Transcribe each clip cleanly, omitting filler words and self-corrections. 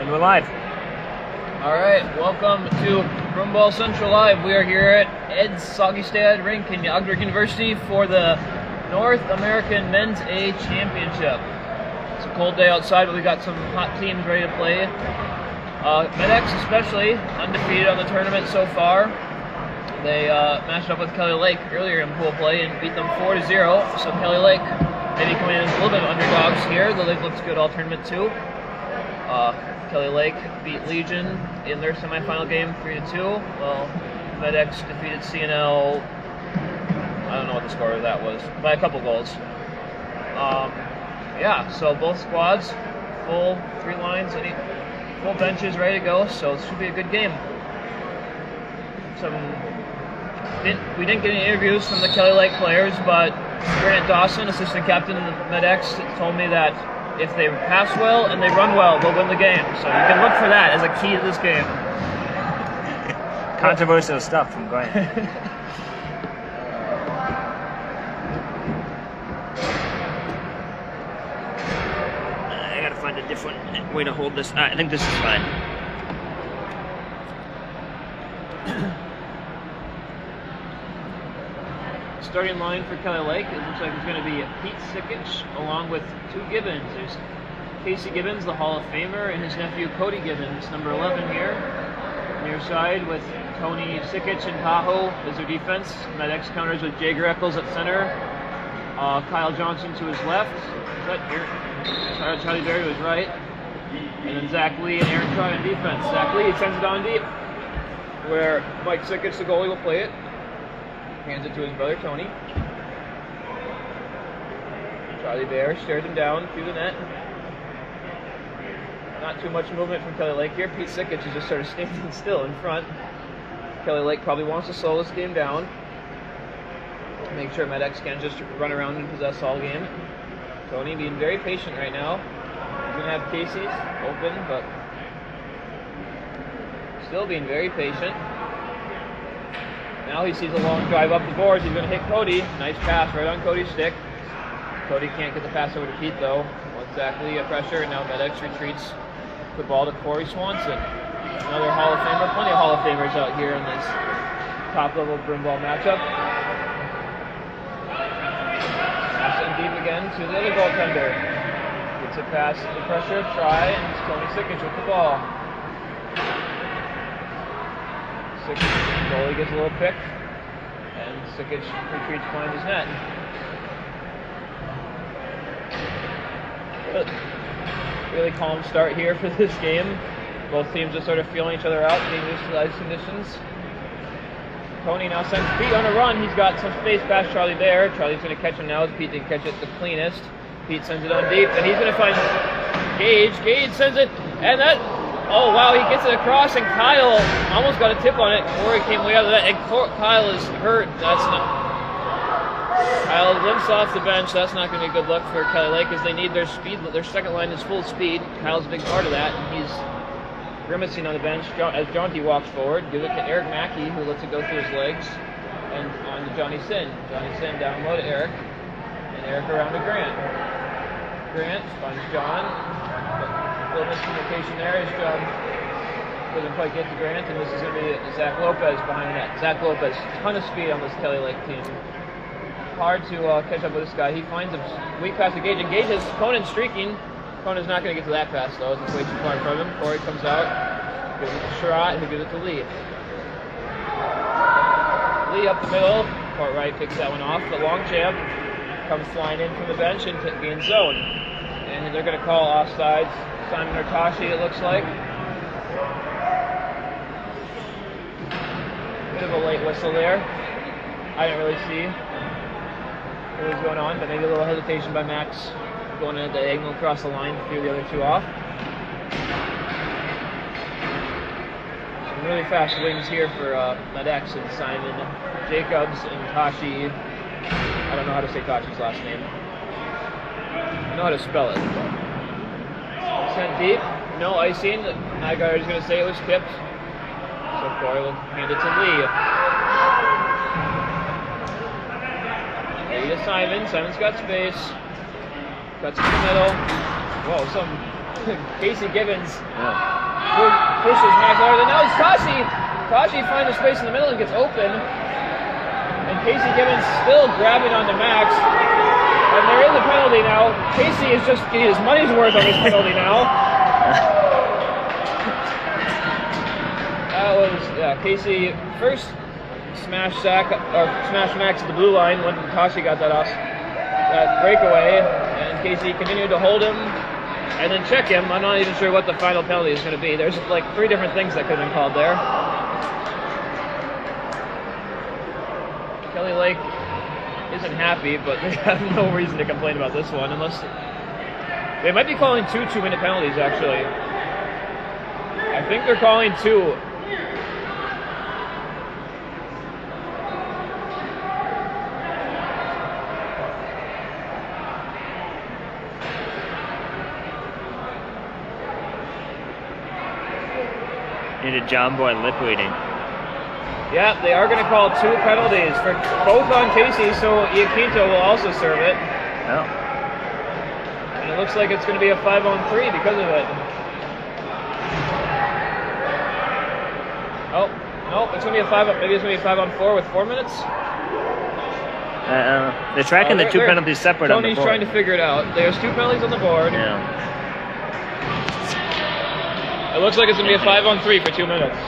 And we're live. All right, welcome to Broomball Central Live. We are here at Ed's Saugestad Rink in Ogden University for the North American Men's A Championship. It's a cold day outside, but we got some hot teams ready to play. MetX especially, undefeated on the tournament so far. They matched up with Kelly Lake earlier in pool play and beat them 4-0. So Kelly Lake maybe coming in as a little bit of underdogs here. The Lake looks good all tournament too. Kelly Lake beat Legion in their semifinal game 3-2. Well, MetX defeated CNL. I don't know what the score of that was, by a couple goals. Yeah, so both squads, full three lines, full benches ready to go. So it should be a good game. We didn't get any interviews from the Kelly Lake players, but Grant Dawson, assistant captain of MetX, told me that if they pass well and they run well, they'll win the game. So you can look for that as a key to this game. Controversial stuff from Grant. I gotta find a different way to hold this. I think this is fine. Starting line for Kelly Lake, it looks like it's going to be Pete Sikich along with two Gibbons. There's Casey Gibbons, the Hall of Famer, and his nephew Cody Gibbons, number 11 here. Near side with Tony Sikich and Tahoe as their defense. MetX counters with Jay Greckles at center. Kyle Johnson to his left. Is that here? Charlie Berry to his right. And then Zach Lee and Aaron Troy on defense. Zach Lee sends it on deep, where Mike Sikich, the goalie, will play it. Hands it to his brother Tony. Charlie Bear stares him down through the net. Not too much movement from Kelly Lake here. Pete Sikich is just sort of standing still in front. Kelly Lake probably wants to slow this game down. Make sure MetX can just run around and possess all game. Tony being very patient right now. He's going to have Casey open, but still being very patient. Now he sees a long drive up the boards. He's going to hit Cody. Nice pass right on Cody's stick. Cody can't get the pass over to Pete though. Well, exactly a pressure, and now MetX retreats the ball to Corey Swanson. Another Hall of Famer. Plenty of Hall of Famers out here in this top-level broomball matchup. Pass in deep again to the other goaltender. Gets it past the pressure, try, and it's Tony Sikich with the ball. Goalie gets a little pick, and Sikich retreats behind his net. Really calm start here for this game. Both teams are sort of feeling each other out, getting used to the ice conditions. Tony now sends Pete on a run. He's got some space past Charlie there. Charlie's going to catch him now as Pete didn't catch it the cleanest. Pete sends it on deep, and he's going to find Gage. Gage sends it, and that... Oh, wow, he gets it across, and Kyle almost got a tip on it. Corey came way out of that, and Kyle is hurt. That's not... Kyle limps off the bench. That's not going to be a good look for Kelly Lake, as they need their speed. Their second line is full speed. Kyle's a big part of that, and he's grimacing on the bench as Jonty walks forward. Gives it to Eric Mackey, who lets it go through his legs, and on to Johnny Sin. Johnny Sin down low to Eric, and Eric around to Grant. Grant finds John. A little miscommunication there as John doesn't quite get to Grant, and this is going to be Zach Lopez behind the net. Zach Lopez, ton of speed on this Kelly Lake team. Hard to catch up with this guy. He finds a weak pass to Gage, and Gage has Conan streaking. Conan's not going to get to that pass though, it's way too far in front of him. Corey comes out, gives it to Sherratt, who gives it to Lee. Lee up the middle, Court Wright picks that one off. The long champ comes flying in from the bench and gains zone. And they're going to call offsides. Simon Ortashi, it looks like. Bit of a late whistle there. I didn't really see what was going on, but maybe a little hesitation by Max going in at the diagonal across the line to throw the other two off. Some really fast wings here for MetX and Simon Jacobs and Tashi. I don't know how to say Tashi's last name. I know how to spell it. Sent deep, no icing. That guy was going to say it was tipped. So Corey will hand it to Lee. Lee to Simon. Simon's got space. Cuts in the middle. Whoa, some Casey Gibbons Yeah. pushes Max harder. And now it's Kashi. Kashi finds a space in the middle and gets open. And Casey Gibbons still grabbing onto Max. And there is a penalty now. Casey is just getting his money's worth on this penalty now. That was, Casey first smash Zach, or smash Max at the blue line when Kashi got that breakaway. And Casey continued to hold him and then check him. I'm not even sure what the final penalty is going to be. There's like 3 different things that could have been called there. Kelly Lake isn't happy, but they have no reason to complain about this one, unless they might be calling 2 2-minute penalties, actually. I think they're calling 2. Into John Boy lip reading. Yeah, they are going to call 2 penalties for both on Casey, so Iaquinto will also serve it. Oh. And it looks like it's going to be a 5-on-3 because of it. Oh, no, it's going to be a 5. Maybe it's going to be a 5-on-4 with 4 minutes. They're tracking the 2 penalties separate on the board. Tony's trying to figure it out. There's 2 penalties on the board. Yeah. It looks like it's going to be a 5-on-3 for 2 minutes.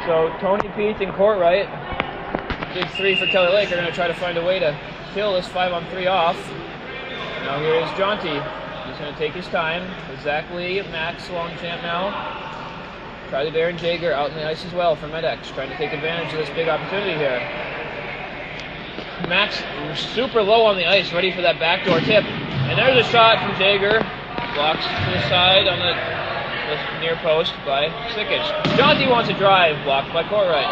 So Tony, Pete, and Courtwright, big 3 for Kelly Lake, are going to try to find a way to kill this 5-on-3 off. Now here is Jonty. He's going to take his time with Zach Lee, Max Longchamp now. Charlie Bear and Jaeger out in the ice as well for MetX, trying to take advantage of this big opportunity here. Max super low on the ice, ready for that backdoor tip. And there's a shot from Jaeger. Blocks to the side on the near post by Sikic. Jonty wants a drive, blocked by Courtwright.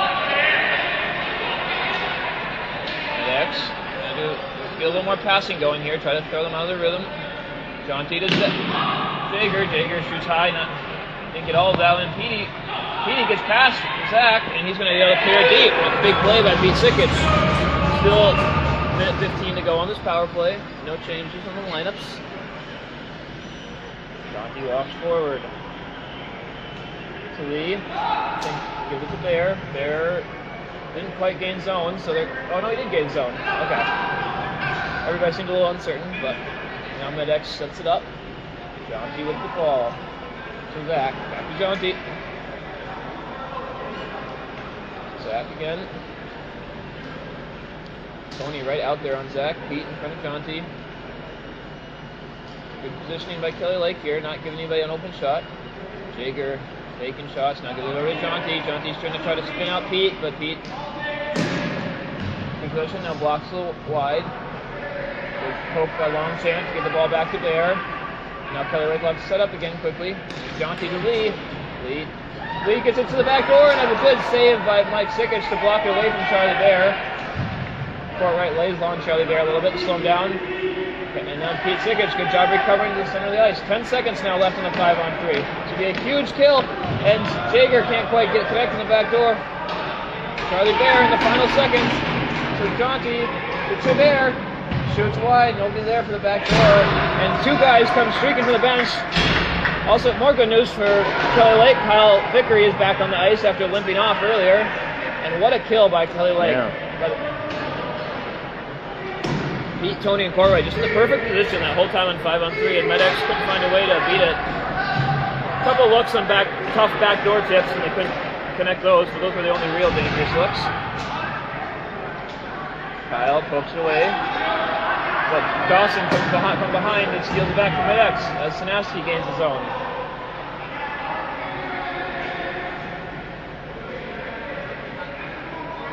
MetX, going to get a little more passing going here, try to throw them out of the rhythm. Jonty to Jaeger. Jaeger shoots high, didn't get all of that in. Petey gets past Zach, and he's going to be able to clear deep with a big play by Pete Sikic. Still minute 15 to go on this power play. No changes on the lineups. Jonty walks forward to Lee. Give it to Bear. Bear didn't quite gain zone, so they're... Oh, no, he did gain zone. Okay. Everybody seemed a little uncertain, but now MetX sets it up. Jonty with the ball. To Zach. Back to Jonty. Zach again. Tony right out there on Zach. Pete in front of Jonty. Good positioning by Kelly Lake here, not giving anybody an open shot. Jaeger taking shots, not giving it over to Jonty. Jonty's trying to spin out Pete, but Pete concussion now blocks a little wide. Good poke by Longchamp to get the ball back to Bear. Now Kelly Lake wants to set up again quickly. Jonty to Lee. Lee gets it to the back door and has a good save by Mike Sikic to block it away from Charlie Bear. Courtwright lays on Charlie Bear a little bit to slow him down. And then Pete Sikic, good job recovering to the center of the ice. 10 seconds now left on the 5-on-3. This would be a huge kill, and Jaeger can't quite get connected in the back door. Charlie Bear in the final seconds. So Jonty to Bear. Shoots wide, nobody there for the back door. And 2 guys come streaking to the bench. Also, more good news for Kelly Lake. Kyle Vickery is back on the ice after limping off earlier. And what a kill by Kelly Lake. Yeah. Pete, Tony, and Courtwright just in the perfect position that whole time on 5-on-3, and MetX couldn't find a way to beat it. A couple looks on tough backdoor tips, and they couldn't connect those, but those were the only real dangerous looks. Kyle pokes it away, but Dawson comes from behind and steals it back from MetX as Sinowski gains his own.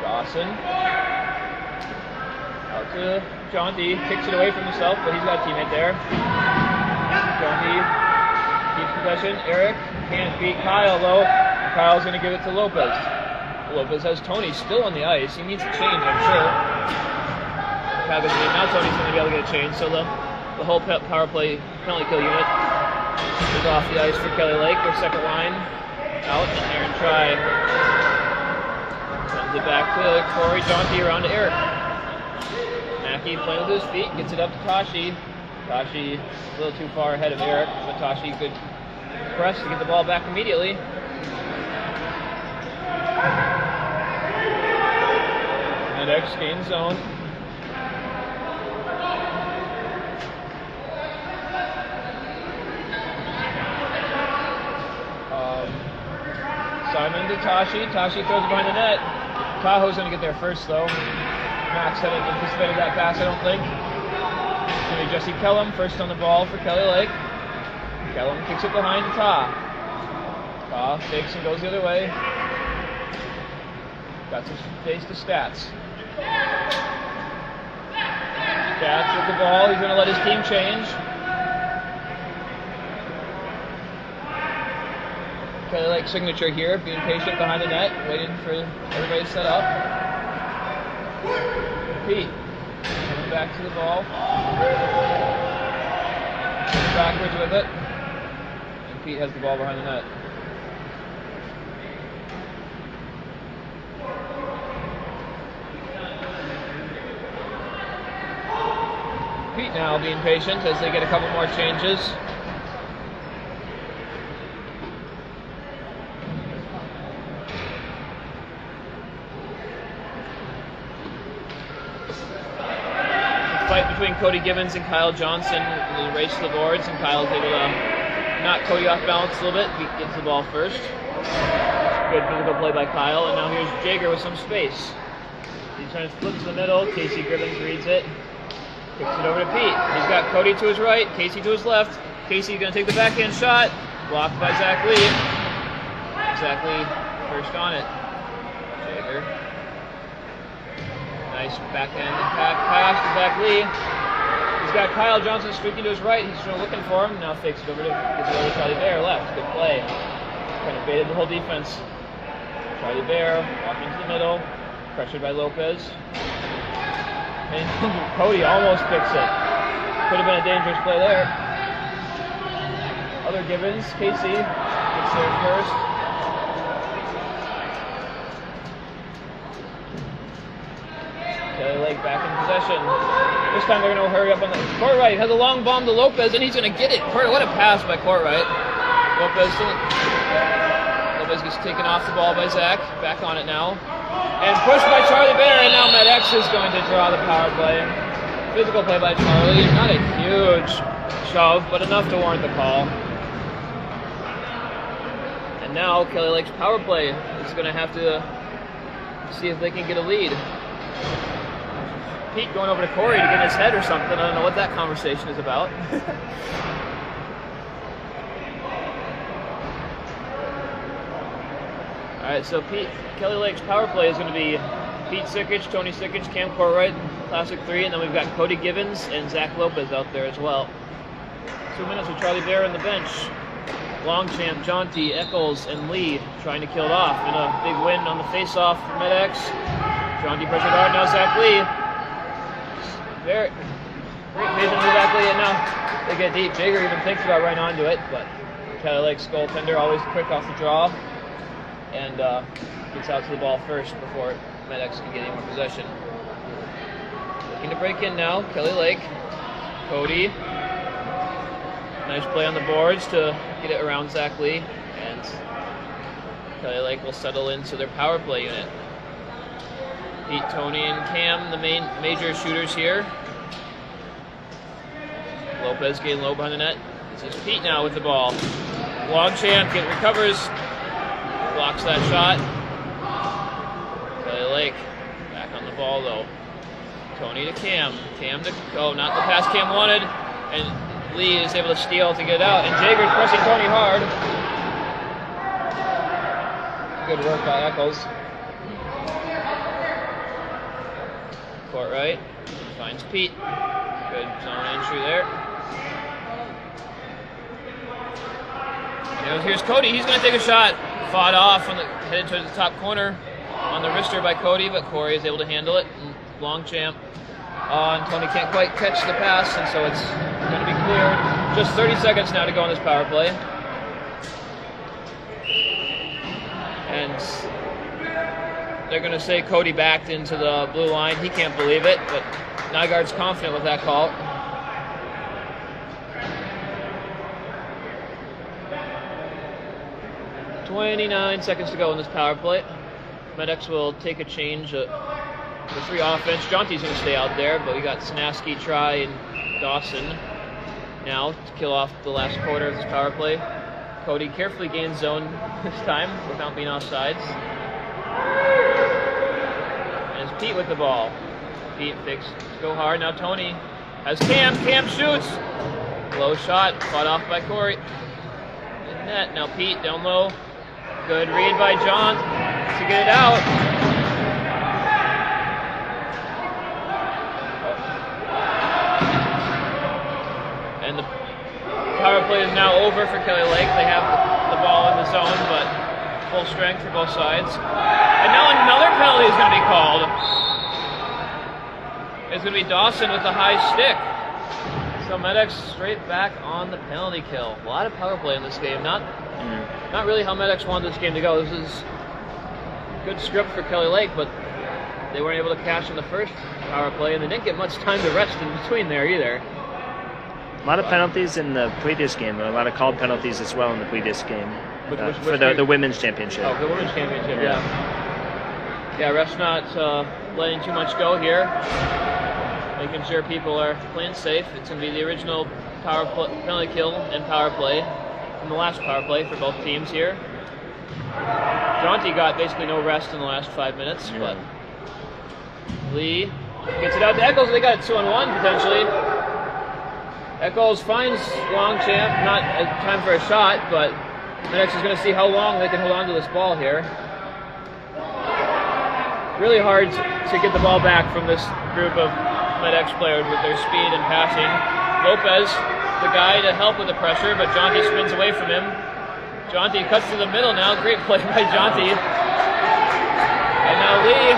Dawson out to Jonty, kicks it away from himself, but he's got a teammate there. Jonty keeps possession. Eric can't beat Kyle though. Kyle's going to give it to Lopez. Lopez has Tony still on the ice. He needs a change, I'm sure. Now Tony's going to be able to get a change, so the whole power play penalty kill unit is off the ice for Kelly Lake. Their second line out, and Aaron Try sends it back to Corey. Jonty around to Eric. Zaki playing with his feet, gets it up to Tashi. Tashi a little too far ahead of Eric, but Tashi good press to get the ball back immediately. MetX gains zone. Simon to Tashi. Tashi throws it behind the net. Tahoe's going to get there first, though. Max hadn't anticipated that pass, I don't think. It's going to be Jesse Kellum first on the ball for Kelly Lake. Kellum kicks it behind Ta. Ta fakes and goes the other way. Got some space to Stats. Stats with the ball. He's going to let his team change. Kelly Lake signature here, being patient behind the net, waiting for everybody to set up. Pete coming back to the ball. Backwards with it. And Pete has the ball behind the net. Pete now being patient as they get a couple more changes. Fight between Cody Gibbons and Kyle Johnson. They race to the boards, and Kyle's able to knock Cody off balance a little bit. He gets the ball first. Good physical play by Kyle, and now here's Jager with some space. He's trying to flip to the middle. Casey Gibbons reads it. Kicks it over to Pete. He's got Cody to his right, Casey to his left. Casey going to take the backhand shot. Blocked by Zach Lee. Zach Lee first on it. Jager. Nice backhand attack pass to Zach Lee. He's got Kyle Johnson streaking to his right. He's still looking for him. Now fakes it over to Charlie Bear left. Good play. Kind of baited the whole defense. Charlie Bear walking to the middle. Pressured by Lopez. And Cody almost picks it. Could have been a dangerous play there. Other Gibbons, Casey gets there first. Kelly Lake back in possession. This time they're going to hurry up on the Courtwright has a long bomb to Lopez, and he's going to get it. What a pass by Courtwright. Lopez gets taken off the ball by Zach. Back on it now. And pushed by Charlie Bear, and now MetX is going to draw the power play. Physical play by Charlie. Not a huge shove, but enough to warrant the call. And now Kelly Lake's power play is going to have to see if they can get a lead. Pete going over to Corey to get in his head or something. I don't know what that conversation is about. All right, so Kelly Lake's power play is going to be Pete Sikic, Tony Sikic, Cam Courtwright, classic three, and then we've got Cody Gibbons and Zach Lopez out there as well. 2 minutes with Charlie Bear on the bench. Longchamp, Jonty, Eccles, and Lee trying to kill it off. And a big win on the face-off for MetX. Jonty pressured hard, now Zach Lee. Very great vision for Zach Lee, and now they get deep. Jager even thinks about right onto it, but Kelly Lake's goaltender always quick off the draw. And gets out to the ball first before MetX can get any more possession. Looking to break in now, Kelly Lake. Cody. Nice play on the boards to get it around Zach Lee. And Kelly Lake will settle into their power play unit. Pete, Tony, and Cam, the major shooters here. Lopez getting low behind the net. This is Pete now with the ball. Longchamp recovers. Blocks that shot. Kelly Lake back on the ball though. Tony to Cam. Cam to not the pass Cam wanted. And Lee is able to steal to get it out. And Jager's pressing Tony hard. Good work by Eccles. Courtwright finds Pete. Good zone entry there. And here's Cody. He's going to take a shot. Fought off on headed to the top corner on the wrister by Cody, but Corey is able to handle it. And Longchamp and Tony can't quite catch the pass, and so it's going to be cleared. Just 30 seconds now to go on this power play. And they're going to say Cody backed into the blue line. He can't believe it, but Nygaard's confident with that call. .29 seconds to go in this power play. MetX will take a change for 3 offense. Jonty's going to stay out there, but we got Snaski, Try, and Dawson now to kill off the last quarter of this power play. Cody carefully gains zone this time without being offsides. And it's Pete with the ball. Pete fakes, go hard. Now Tony has Cam. Cam shoots. Low shot, fought off by Corey. In net. Now Pete down low. Good read by John to get it out. And the power play is now over for Kelly Lake. They have the ball in the zone, but full strength for both sides. And now another penalty is going to be called. It's going to be Dawson with the high stick. So MetX straight back on the penalty kill. A lot of power play in this game. Not really how MetX wanted this game to go. This is good script for Kelly Lake, but they weren't able to cash in the first power play, and they didn't get much time to rest in between there either. A lot of penalties in the previous game, but a lot of called penalties as well in the previous game. For the women's championship. Oh, the women's championship, yeah. Yeah, refs not letting too much go here. Making sure people are playing safe. It's going to be the original penalty kill and power play from the last power play for both teams here. Jonty got basically no rest in the last 5 minutes, but Lee gets it out to Eccles. They got a 2-on-1 potentially. Eccles finds Longchamp, not a time for a shot, but MetX is going to see how long they can hold on to this ball here. Really hard to get the ball back from this group of MetX players with their speed and passing. Lopez, the guy to help with the pressure, but Jonty spins away from him. Jonty cuts to the middle now. Great play by Jonty. And now Lee.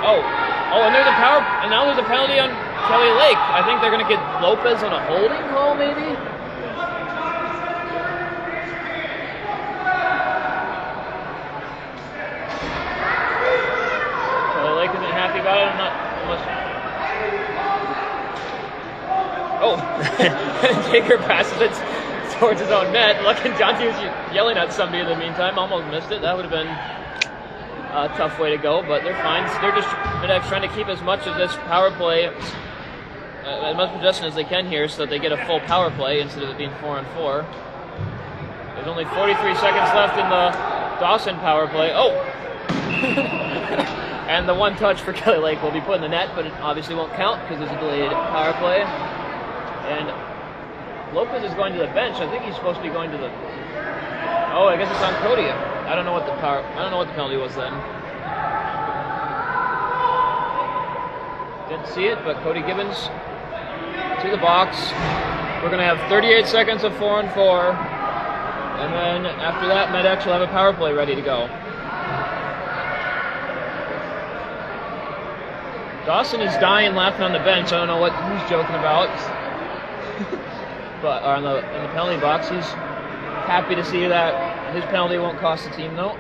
Oh, and now there's a penalty on Kelly Lake. I think they're going to get Lopez on a holding call, maybe. Kelly Lake isn't happy about it. Taker passes it towards his own net. Lucky Jonty was yelling at somebody in the meantime. Almost missed it. That would have been a tough way to go, but they're fine. They're just trying to keep as much of this power play, as much possession as they can here, so that they get a full power play instead of it being 4-on-4. There's only 43 seconds left in the Dawson power play. Oh! And the one touch for Kelly Lake will be put in the net, but it obviously won't count because there's a delayed power play. And Lopez is going to the bench. I think he's supposed to be going to the... Oh, I guess it's on Cody. I don't know what the penalty was then. Didn't see it, but Cody Gibbons to the box. We're going to have 38 seconds of 4-on-4. And then after that, MetX will have a power play ready to go. Dawson is dying laughing on the bench. I don't know what he's joking about. But in the penalty box, he's happy to see that his penalty won't cost the team, though.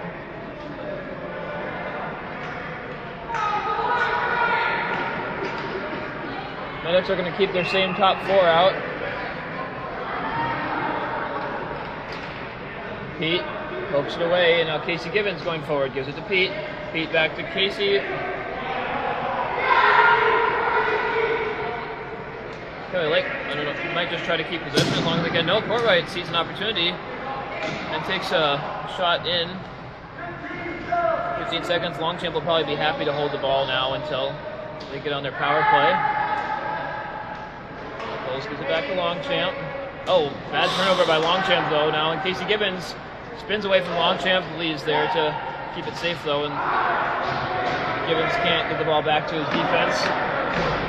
MetX are going to keep their same top 4 out. Pete pokes it away, and now Casey Gibbons going forward, gives it to Pete. Pete back to Casey. Kelly Lake, I don't know, might just try to keep possession as long as they can. No, Courtright sees an opportunity and takes a shot in. 15 seconds. Longchamp will probably be happy to hold the ball now until they get on their power play. Bowles gives it back to Longchamp. Oh, bad turnover by Longchamp though now, and Casey Gibbons spins away from Longchamp. Lee's there to keep it safe though, and Gibbons can't get the ball back to his defense.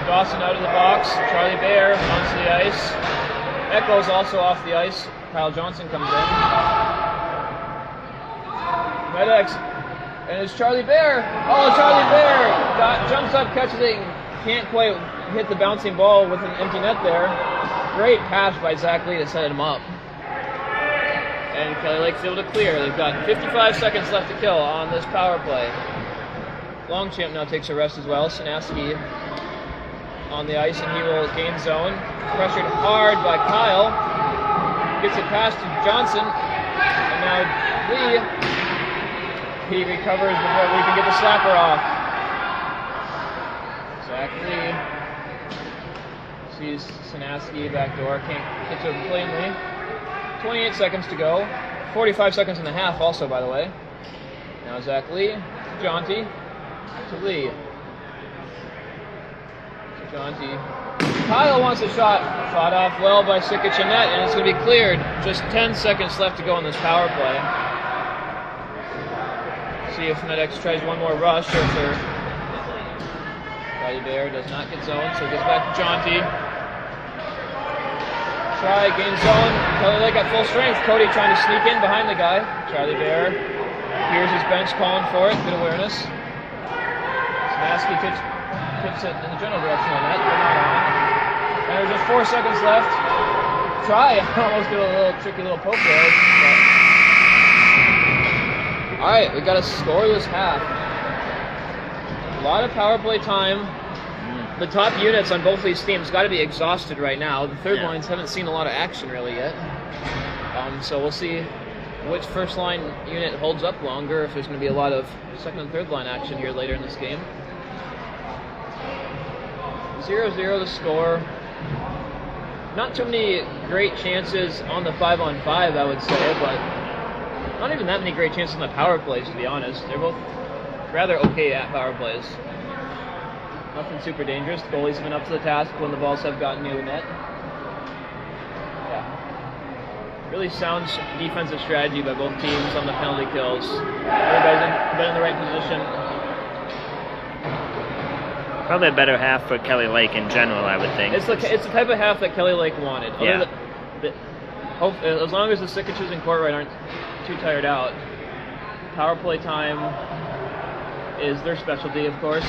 Dawson out of the box. Charlie Bear onto the ice. Echoes also off the ice. Kyle Johnson comes in. MetX. And it's Charlie Bear. Oh, Charlie Bear jumps up, catches it, and can't quite hit the bouncing ball with an empty net there. Great pass by Zach Lee to set him up. And Kelly Lake's able to clear. They've got 55 seconds left to kill on this power play. Longchamp now takes a rest as well. Sinaski on the ice, and he will gain zone. Pressured hard by Kyle. Gets it past to Johnson. And now Lee. He recovers before we can get the slapper off. Zach Lee sees Sinaski backdoor. Can't get to him cleanly. 28 seconds to go. 45 seconds and a half also, by the way. Now Zach Lee to Jonty. To Lee. To Jonty. Kyle wants a shot. Fought off well by Sikic and net, and it's going to be cleared. Just 10 seconds left to go in this power play. See if MetX tries one more rush or if they're... Charlie Bear does not get zoned, so it gets back to Jonty. Try, gain zone. Kelly Lake at full strength. Cody trying to sneak in behind the guy. Charlie Bear hears his bench calling for it. Good awareness. Sinaski tips it in the general direction on that. And there's just 4 seconds left. Try. Almost did a little tricky little poke there. Alright, we got a scoreless half. A lot of power play time. The top units on both these teams got to be exhausted right now. The third lines haven't seen a lot of action really yet. So we'll see which first line unit holds up longer, if there's going to be a lot of second and third line action here later in this game. 0-0 to score. Not too many great chances on the 5-on-5, I would say, but not even that many great chances on the power plays, to be honest. They're both rather okay at power plays. Nothing super dangerous. The goalies have been up to the task when the balls have gotten near the net. Yeah. Really sound defensive strategy by both teams on the penalty kills. Everybody's been in the right position. Probably a better half for Kelly Lake in general, I would think. It's the type of half that Kelly Lake wanted. Yeah. As long as the Sikic's and Courtright aren't too tired out. Power play time is their specialty, of course.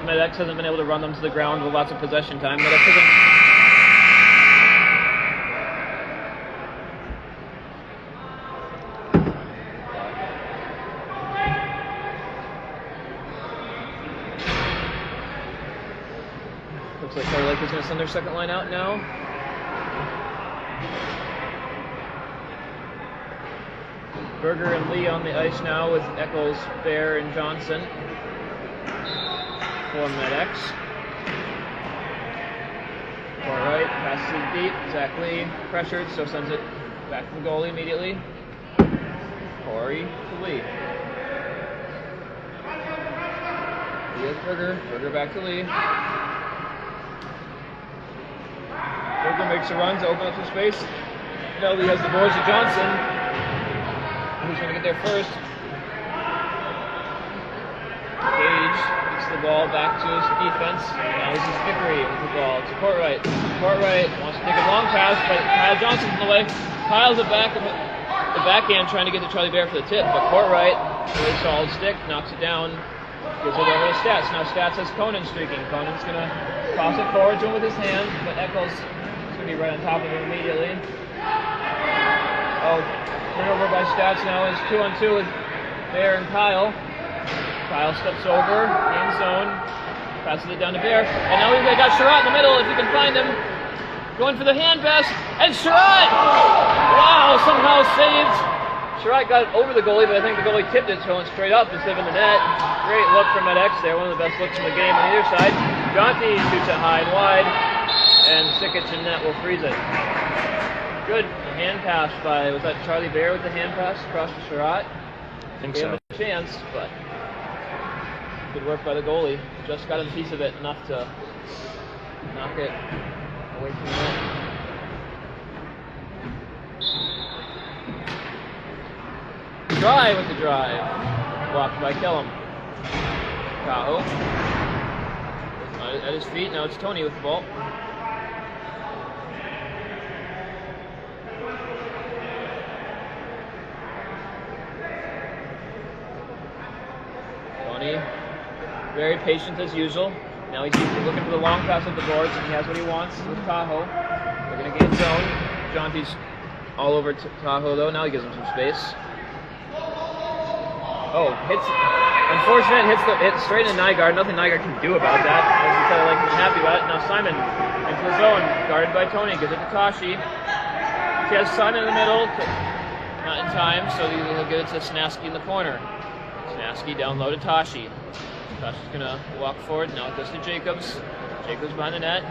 MetX hasn't been able to run them to the ground with lots of possession time. MetX hasn't. Looks like Kelly Lake is going to send their second line out now. Berger and Lee on the ice now with Eccles, Bear, and Johnson for MetX. All right, passes it deep. Zach Lee pressured, so sends it back to the goalie immediately. Corey to Lee. Lee has Berger. Berger back to Lee. Berger makes a run to open up some space. Now Lee has the boards to Johnson. Who's going to get there first? Gage gets the ball back to his defense. Now this is Vickery with the ball to Courtright. Courtright wants to take a long pass, but Kyle Johnson's in the way. Kyle's the backhand trying to get to Charlie Bear for the tip, but Courtright, really solid stick, knocks it down, gives it over to Stats. Now Stats has Conan streaking. Conan's going to toss it forward to him with his hand, but Eccles is going to be right on top of him immediately. Oh, turnover by Stats now is 2-on-2 with Bear and Kyle. Kyle steps over, in zone, passes it down to Bear, and now we've got Sherratt in the middle, if you can find him. Going for the hand pass, and Sherratt! Wow, somehow saved. Sherratt got it over the goalie, but I think the goalie tipped it, so it went straight up instead of in the net. Great look from MetX there, one of the best looks in the game on either side. Jonty shoots it high and wide, and Sikic and net will freeze it. Good hand pass by, was that Charlie Bear with the hand pass across to Sherratt? I think Gave so. him a chance, but good work by the goalie. Just got a piece of it, enough to knock it away from the net. Try with the drive. Blocked by Kellum. Tahoe. At his feet, now it's Tony with the ball. Very patient as usual. Now he's looking for the long pass at the boards, and he has what he wants with Tahoe. They're going to gain zone. Jonty's all over Tahoe, though. Now he gives him some space. Oh, hits Unfortunate, hits straight into Nygaard. Nothing Nygaard can do about that. As Kelly Lake isn't happy about it. Now Simon into the zone, guarded by Tony. Gives it to Tashi. She has Simon in the middle. Not in time, so he'll give it to Snasky in the corner. Snasky down low to Tashi. Tashi's gonna walk forward. Now it goes to Jacobs. Jacobs behind the net.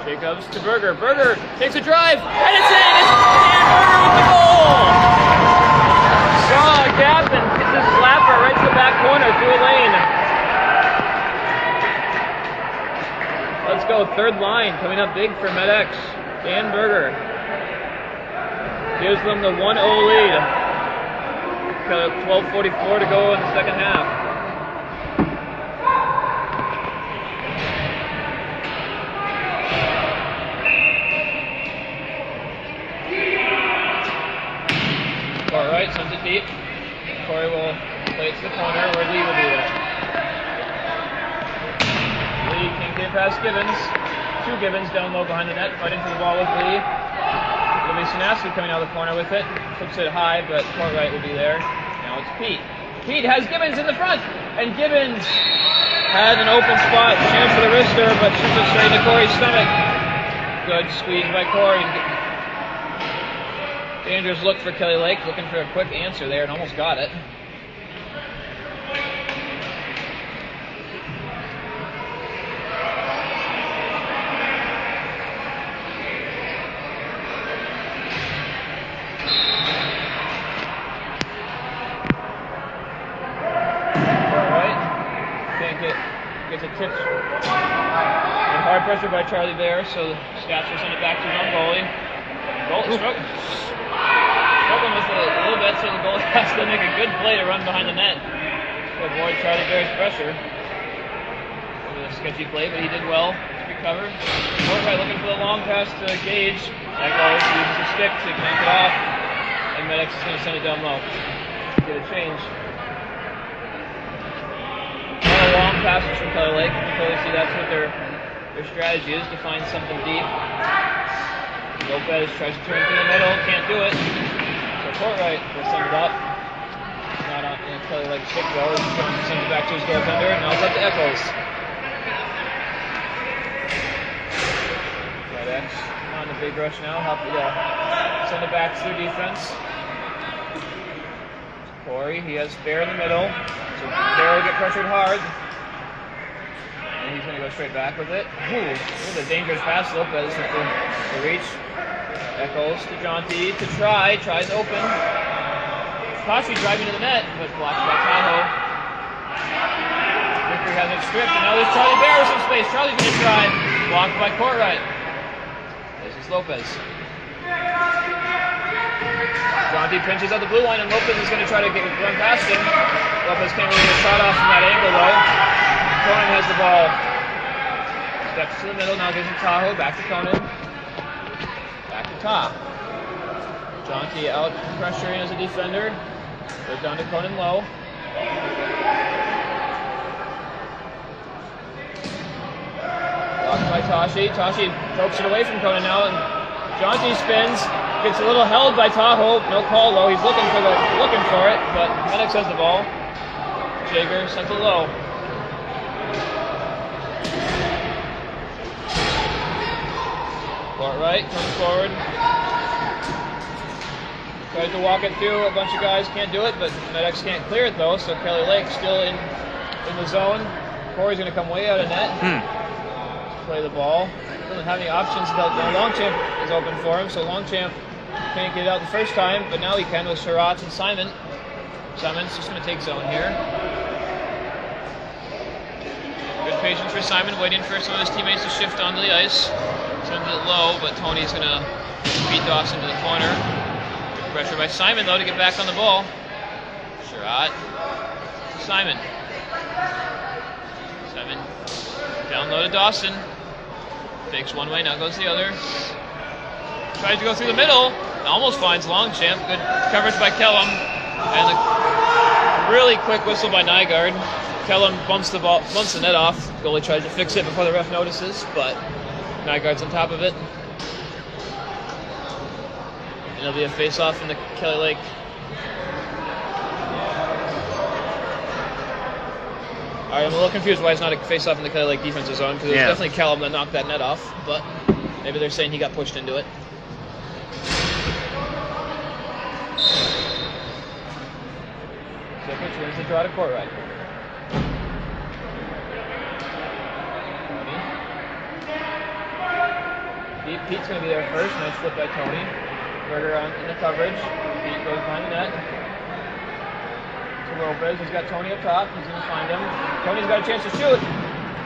Jacobs to Berger. Berger takes a drive, and it's in! It's Dan Berger with the goal! Saw a gap and hits a slapper right to the back corner through a lane. Let's go, third line coming up big for MetX. Dan Berger gives them the 1-0 lead. 12:44 to go in the second half. Alright, sends it deep. Corey will play it to the corner where Lee will be there. Lee can't get past Gibbons. Two Gibbons down low behind the net, fighting for the ball with Lee. It'll be Sinasky coming out of the corner with it. Flips it high, but Courtright will be there. Now it's Pete. Pete has Gibbons in the front, and Gibbons had an open spot, chance for the wrister, but shoots it straight into Corey's stomach. Good squeeze by Corey. Dangerous look for Kelly Lake, looking for a quick answer there and almost got it. Alright, can't get the tips. And hard pressure by Charlie Bear, so the Stats will send it back to his own goalie. Struggling with it a little bit, so the goalie has to make a good play to run behind the net to avoid Charlie Bear's pressure. It was a sketchy play, but he did well to recover. Courtright looking for the long pass to Gage. That goes, uses a stick to connect it off, and MetX is going to send it down low. Get a change. A long passes from Kelly Lake. You can totally see that's what their strategy is, to find something deep. Lopez tries to turn it to the middle, can't do it. So Courtright will send it up. Not on Kelly Lake stick though. He's trying to send it back to his goaltender. Now it's up to Eccles. MetX on the big rush now. Send it back to their defense. Corey, he has Bear in the middle. So Bear will get pressured hard. And he's going to go straight back with it. Ooh, this is a dangerous pass. Lopez with the reach. Eccles to Jonty to tries open. Tashi driving to the net, but blocked by Tahoe. Vickery has it stripped, and now there's Charlie Bear with some space. Charlie's going to try. Blocked by Courtright. This is Lopez. Jonty pinches out the blue line, and Lopez is going to try to run past him. Lopez can't really get a shot off from that angle, though. Conan has the ball. Steps to the middle, now gives it to Tahoe. Back to Conan. Back to top. Jonty out pressuring as a defender. Goes down to Conan low. Blocked by Tashi. Tashi pokes it away from Conan now, and Jonty spins. Gets a little held by Tahoe. No call though. He's looking for it, but MetX has the ball. Jager sent it low. Courtright comes forward. Tries to walk it through. A bunch of guys can't do it, but MetX can't clear it though. So Kelly Lake still in the zone. Corey's going to come way out of net. Play the ball. Doesn't have any options. Longchamp is open for him, so Longchamp can't get it out the first time, but now he can with Sherratt and Simon. Simon's just going to take zone here. Good patience for Simon, waiting for some of his teammates to shift onto the ice. Sends it low, but Tony's going to beat Dawson to the corner. Good pressure by Simon, though, to get back on the ball. Sherratt. Simon. Simon down low to Dawson. Fakes one way, now goes the other. Tries to go through the middle. Almost finds Longchamp. Good coverage by Kellum. And a really quick whistle by Nygaard. Kellum bumps the net off. Goalie tries to fix it before the ref notices, but Nygaard's on top of it. And it'll be a face-off in the Kelly Lake I'm a little confused why it's not a face-off in the Kelly Lake defensive zone, because it was definitely Callum that knocked that net off, but maybe they're saying he got pushed into it. Sickich wins the draw to court right. Pete's going to be there first. Nice flip by Tony. Berger in the coverage. Pete goes behind the net. To Lopez. He's got Tony up top. He's going to find him. Tony's got a chance to shoot.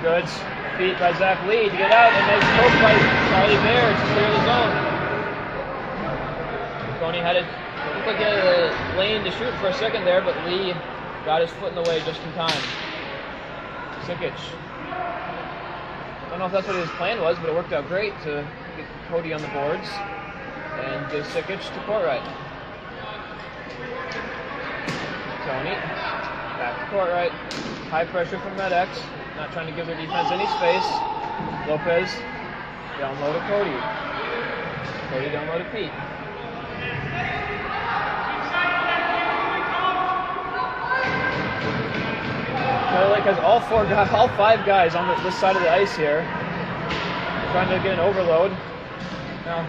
Good feet by Zach Lee to get out. And there's a poke by Charlie Bear to clear the zone. Tony had it. Looked like he had a lane to shoot for a second there, but Lee got his foot in the way just in time. Sickich. I don't know if that's what his plan was, but it worked out great to get Cody on the boards and give Sickich to court right. Tony, back to court right. High pressure from MetX, not trying to give their defense any space. Lopez, down low to Cody. Cody down low to Pete. Kelly Lake has all 5 guys on this side of the ice here. Trying to get an overload. Now,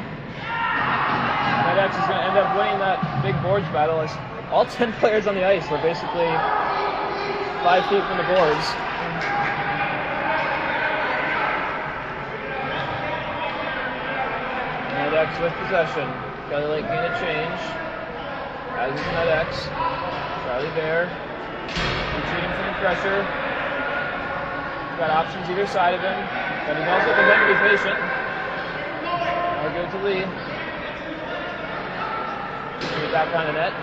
MetX is going to end up winning that big boards battle as all 10 players on the ice were basically 5 feet from the boards. MetX with possession. Kelly Lake getting a change. As is MetX. Charlie Bear. Retreating from the pressure. He's got options either side of him. But he's also going to be patient. Now good to Lee. Get back on the net.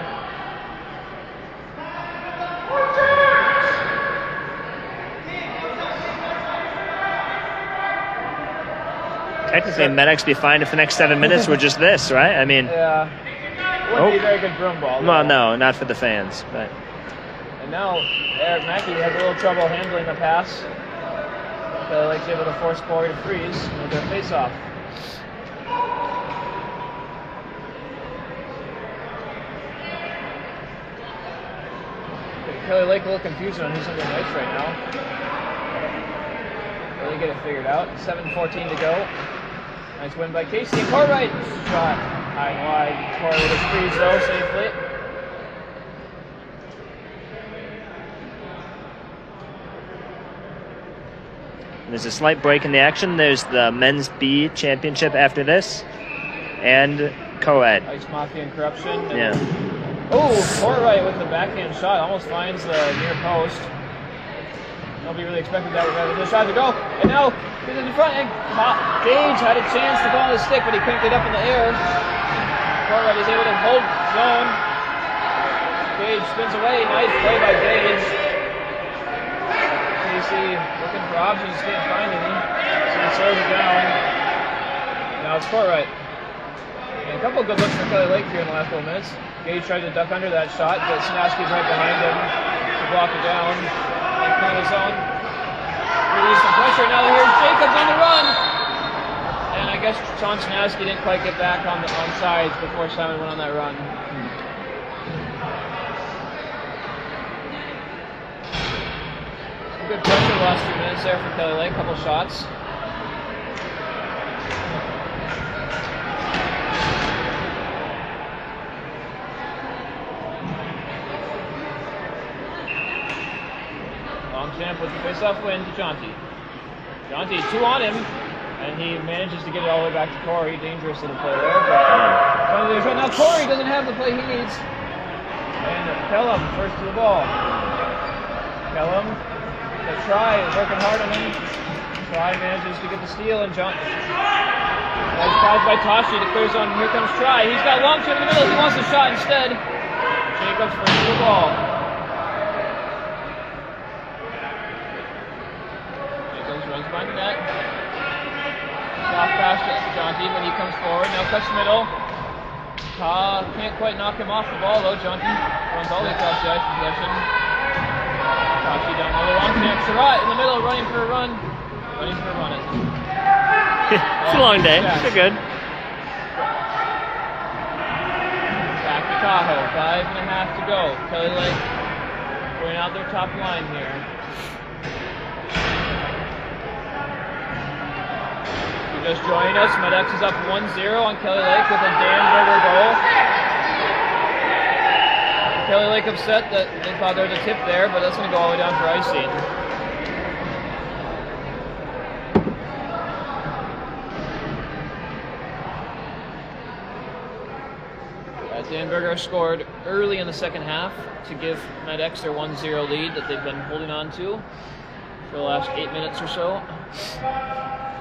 Technically, MetX be fine if the next 7 minutes were just this, right? I mean, yeah, wouldn't be a very good broom ball. Well, no, not for the fans. But. And now Eric Mackey has a little trouble handling the pass. So Lake's able to force Corey to freeze with their face-off. Kelly Lake a little confusion on who's on the ice right now. Really get it figured out. 7:14 to go. Nice win by Casey. Corright shot high and wide. Corey with his freeze though safely. There's a slight break in the action. There's the men's B championship after this, and co-ed. Ice Mafia and Corruption. Yeah. Oh, Corright with the backhand shot almost finds the near post. Nobody really expected that. With the shot to go, and now he's in the front. And Gage had a chance to go on the stick, but he couldn't get up in the air. Corright is able to hold zone. Gage spins away. Nice play by Gage. Casey looking for options, can't find any. So he slows it down. Now it's Corright. And a couple of good looks for Kelly Lake here in the last couple minutes. Gage tried to duck under that shot, but Snasky's right behind him to block it down. And clear the zone. Release some pressure. Now here's Jacobs on the run. And I guess Sean Snasky didn't quite get back on sides before Simon went on that run. Good pressure the last few minutes there for Kelly Lake. Couple shots. Longchamp with the face-off win to Jonty. Jonty 2 on him, and he manages to get it all the way back to Corey. Dangerous little play there, but now Corey doesn't have the play he needs. And Kellum first to the ball. Kellum. The try is working hard on him. Try manages to get the steal, and John. Nice pass by Tashi to clear zone. Here comes Try. He's got Longchamp in the middle. He wants the shot instead. Jacobs first to the ball. Jacobs runs by the net. Soft pass to Jonty when he comes forward. Now cuts the middle. Can't quite knock him off the ball though. Jonty runs all the way across the ice possession. Tashi down low, Longchamp, Surratt in the middle, running for a run. Running for a run, isn't it? It's a long day. They're good. Back to Tahoe, 5.5 to go. Kelly Lake going out their top line here. Just joining us, MetX is up 1-0 on Kelly Lake with a Dan Berger goal. Kelly Lake upset that they thought there was a tip there, but that's going to go all the way down for icing. Dan Berger scored early in the second half to give MetX their 1-0 lead that they've been holding on to for the last 8 minutes or so.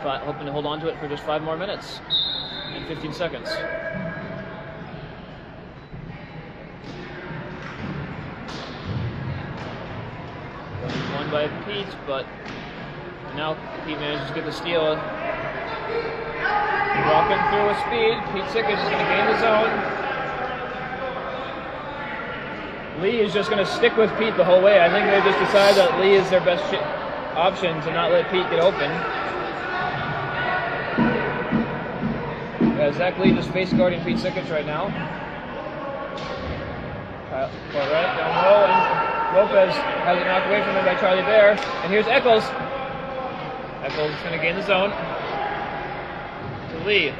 But hoping to hold on to it for just 5 more minutes and 15 seconds. Won by Pete, but now Pete manages to get the steal. Walking through with speed, Pete Sickich is going to gain the zone. Lee is just going to stick with Pete the whole way. I think they've just decided that Lee is their best option to not let Pete get open. Zach Lee just face guarding Pete Sickich right now. Right down low, and Lopez has it knocked away from him by Charlie Bear. And here's Eccles. Eccles is going to gain the zone. To Lee.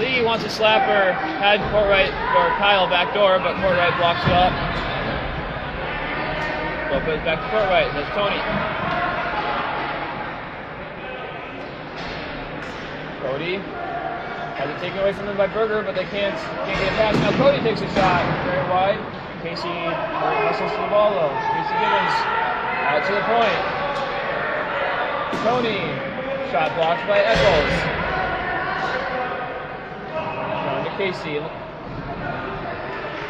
Lee wants a slapper, had Courtright or Kyle backdoor, but Courtright blocks it up. Lopez back to Courtright. That's Tony. Cody has it taken away from them by Berger, but they can't get it past. Now Cody takes a shot very wide. Casey hustles to the ball though. Casey Gibbons out to the point. Tony shot blocked by Eccles. Down to Casey.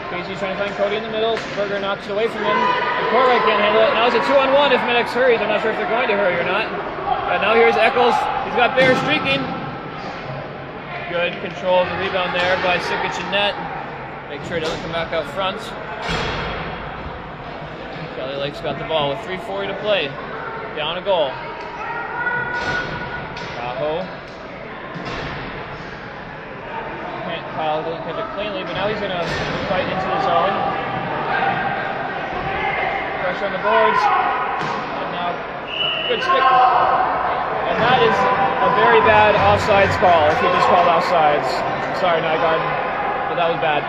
Casey's trying to find Cody in the middle. Berger knocks it away from him. And Courtright can't handle it. Now it's a 2-on-1 if MetX hurries. I'm not sure if they're going to hurry or not. And now here's Eccles. He's got Bear streaking. Good control of the rebound there by Sickich and net. Make sure it doesn't come back out front. Kelly Lake's got the ball with 3:40 to play. Down a goal. Tahoe. Kyle doesn't catch it cleanly, but now he's going to fight into the zone. Pressure on the boards. And now, good stick. And that is a very bad offsides call, if he just called offsides. Sorry, Nygaard, but that was bad.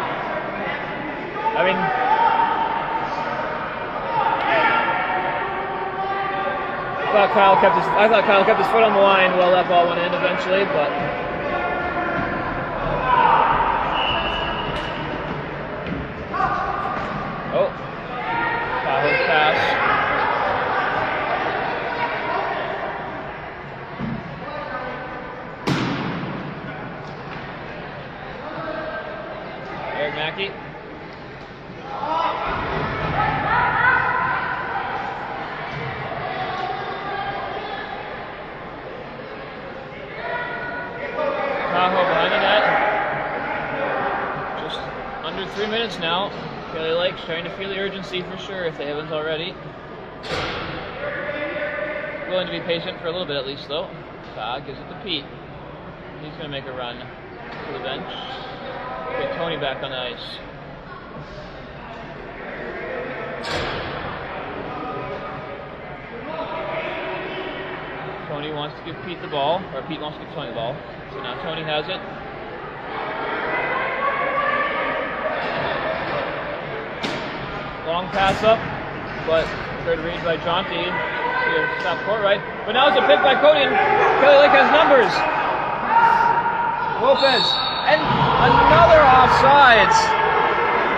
I mean, I thought Kyle kept his foot on the line while that ball went in eventually, but Tahoe's pass. Eric Mackey. Tahoe behind the net. Just under 3 minutes now. Kelly Lake's trying to feel the urgency for sure if they haven't already. Willing to be patient for a little bit at least though. Todd gives it to Pete. He's going to make a run to the bench. Get Tony back on the ice. Tony wants to give Pete the ball, or Pete wants to give Tony the ball. So now Tony has it. Long pass up, but good read by Jonty to stop Courtright. But now it's a pick by Cody, and Kelly Lake has numbers. Lopez, and another offsides.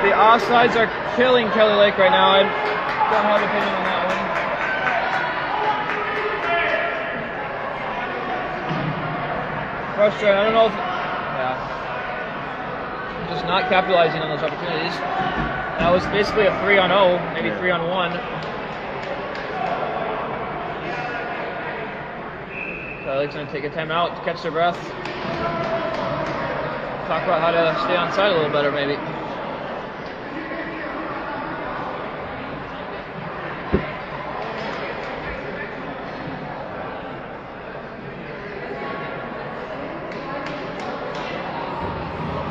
The offsides are killing Kelly Lake right now. I don't have an opinion on that one. Frustrating. I don't know if, just not capitalizing on those opportunities. That was basically a 3-on-0, maybe 3-on-1. Kelly Lake's going to take a timeout to catch their breath. Talk about how to stay on side a little better, maybe.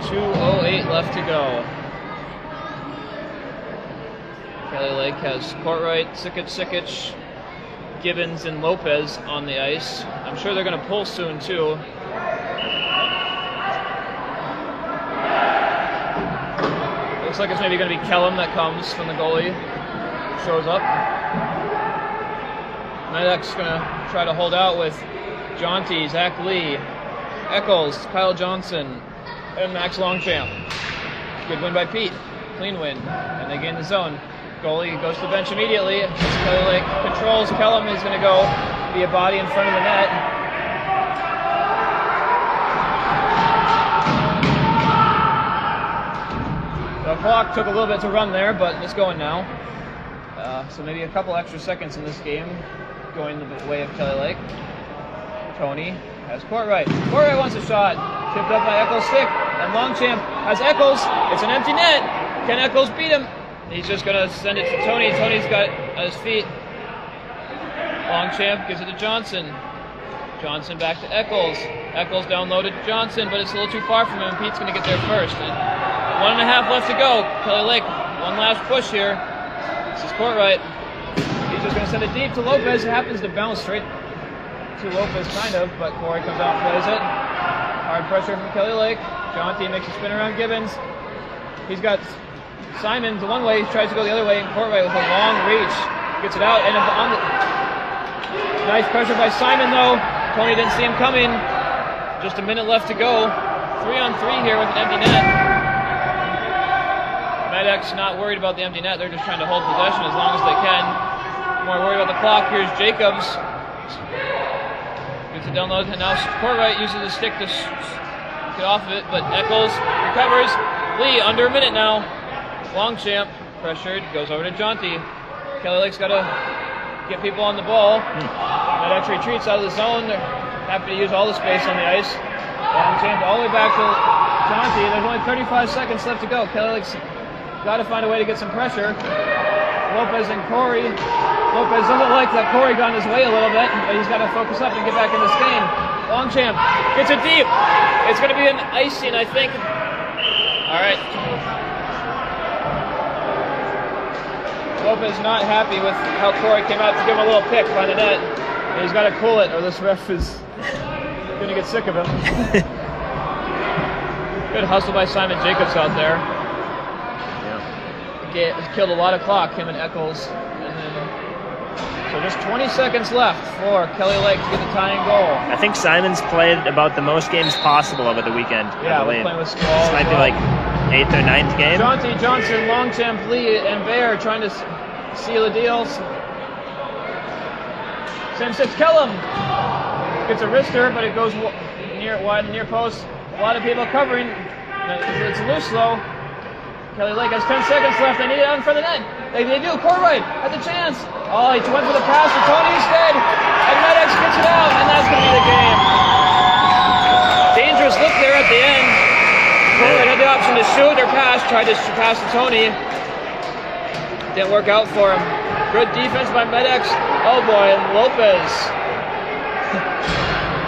.208 left to go. Kelly Lake has Courtright, Sickich, Gibbons, and Lopez on the ice. I'm sure they're going to pull soon, too. Looks like it's maybe going to be Kellum that comes when the goalie shows up. MetX going to try to hold out with Jonty, Zach Lee, Eccles, Kyle Johnson, and Max Longchamp. Good win by Pete. Clean win. And they gain the zone. Goalie goes to the bench immediately. As Kelly Lake controls, Kellum is going to go be a body in front of the net. The clock took a little bit to run there, but it's going now. So maybe a couple extra seconds in this game going the way of Kelly Lake. Tony has Courtright. Courtright wants a shot. Tipped up by Eccles' stick. And Longchamp has Eccles. It's an empty net. Can Eccles beat him? He's just going to send it to Tony. Tony's got it at his feet. Longchamp gives it to Johnson. Johnson back to Eccles. Eccles downloaded Johnson, but it's a little too far from him. Pete's going to get there first. And 1.5 left to go. Kelly Lake, one last push here. This is Courtright. He's just going to send it deep to Lopez. It happens to bounce straight to Lopez, kind of, but Corey comes out and plays it. Hard pressure from Kelly Lake. Jonty makes a spin around Gibbons. He's got Simon the one way, he tries to go the other way, and Courtright with a long reach gets it out. And on the nice pressure by Simon, though. Tony didn't see him coming. Just a minute left to go. 3-on-3 here with an empty net. MetX not worried about the empty net. They're just trying to hold possession as long as they can. More worried about the clock. Here's Jacobs. Gets it down low, and now Courtright uses the stick to get off of it, but Eccles recovers. Lee, under a minute now. Longchamp, pressured, goes over to Jonty. Kelly Lake's got to get people on the ball. MetX retreats out of the zone. They're happy to use all the space on the ice. Longchamp all the way back to Jonty. There's only 35 seconds left to go. Kelly Lake's got to find a way to get some pressure. Lopez and Corey. Lopez doesn't like that Corey got in his way a little bit, but he's got to focus up and get back in this game. Longchamp gets it deep. It's going to be an icing, I think. All right. Lopez not happy with how Corey came out to give him a little pick by the net. And he's got to cool it, or this ref is going to get sick of him. Good hustle by Simon Jacobs out there. Yeah. Killed a lot of clock, him and Eccles. And then, so just 20 seconds left for Kelly Lake to get the tying goal. I think Simon's played about the most games possible over the weekend. Yeah, we're playing with Small. This might be like 8th or 9th game. Jonty, Johnson, Longchamp, Lee, and Bear trying to seal the deals. Same six. Kellum gets a wrister, but it goes wide near post. A lot of people covering. It's loose though. Kelly Lake has 10 seconds left. They need it out in front of the net. They do. Courtright has a chance. Oh, he went for the pass to Tony instead. And MetX gets it out, and that's going to be the game. Dangerous look there at the end. Courtright had the option to shoot or pass. Tried to pass to Tony. Didn't work out for him. Good defense by MetX. Oh boy, and Lopez.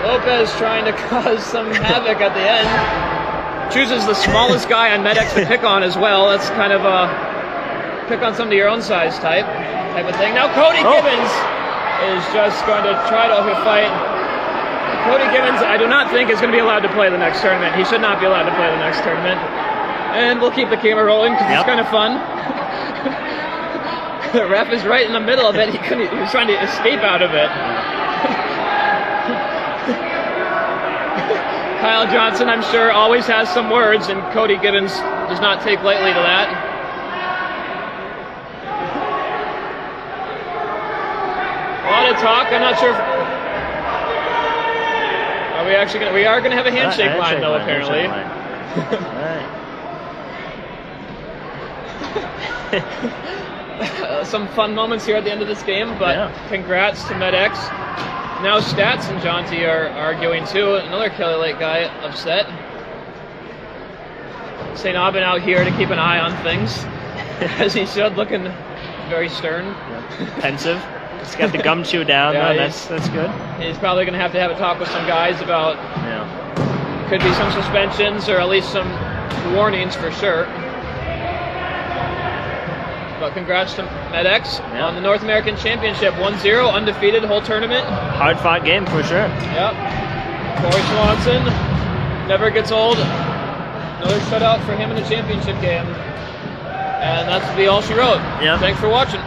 Lopez trying to cause some havoc at the end. Chooses the smallest guy on MetX to pick on as well. That's kind of a pick on somebody your own size type of thing. Now Cody Gibbons is just going to try to fight. Cody Gibbons, I do not think is going to be allowed to play the next tournament. He should not be allowed to play the next tournament. And we'll keep the camera rolling because it's kind of fun. The ref is right in the middle of it. He was trying to escape out of it. Kyle Johnson, I'm sure, always has some words, and Cody Gibbons does not take lightly to that. A lot of talk. I'm not sure if... Are we actually going to... We are going to have a handshake line, though, apparently. Some fun moments here at the end of this game, but congrats to MetX. Now Stats and Jonty are arguing too. Another Kelly Lake guy upset. St. Aubin out here to keep an eye on things, as he should, looking very stern. Yeah. Pensive. He's got the gumshoe down. Yeah, that's good. He's probably going to have a talk with some guys about could be some suspensions or at least some warnings for sure. But congrats to MetX on the North American Championship. 1-0, undefeated, whole tournament. Hard fought game for sure. Yep. Corey Swanson never gets old. Another shutout for him in the championship game. And that's to be all she wrote. Yep. Thanks for watching.